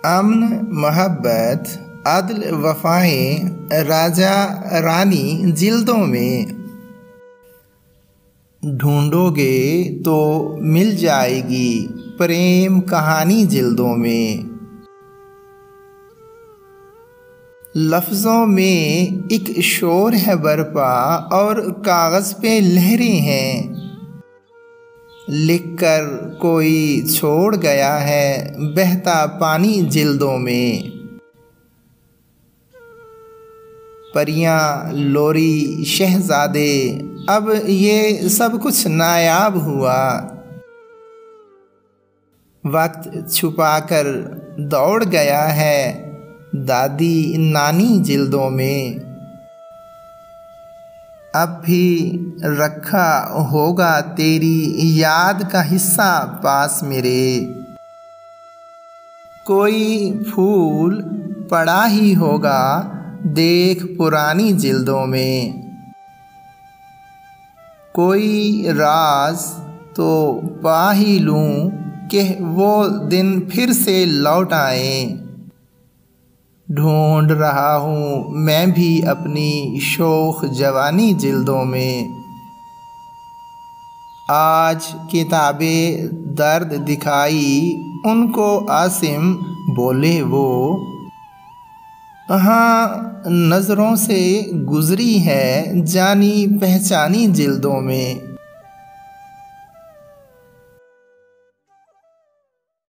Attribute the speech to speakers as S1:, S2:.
S1: अमन, मोहब्बत, अदल, वफ़ाएं राजा रानी जिल्दों में। ढूंढोगे तो मिल जाएगी प्रेम कहानी जिल्दों में। लफ्ज़ों में एक शोर है बरपा और कागज़ पे लहरें हैं। लिखकर कोई छोड़ गया है बहता पानी जिल्दों में। परियां, लोरी, शहजादे, अब ये सब कुछ नायाब हुआ। वक्त छुपाकर दौड़ गया है दादी नानी जिल्दों में। अब भी रखा होगा तेरी याद का हिस्सा पास मेरे। कोई फूल पड़ा ही होगा देख पुरानी जिल्दों में। कोई राज तो पा ही लूं कि वो दिन फिर से लौट आए। ढूंढ रहा हूँ मैं भी अपनी शोख जवानी जिल्दों में। आज किताबें दर्द दिखाई उनको आसिम बोले वो। हाँ, नज़रों से गुजरी है जानी पहचानी जिल्दों में।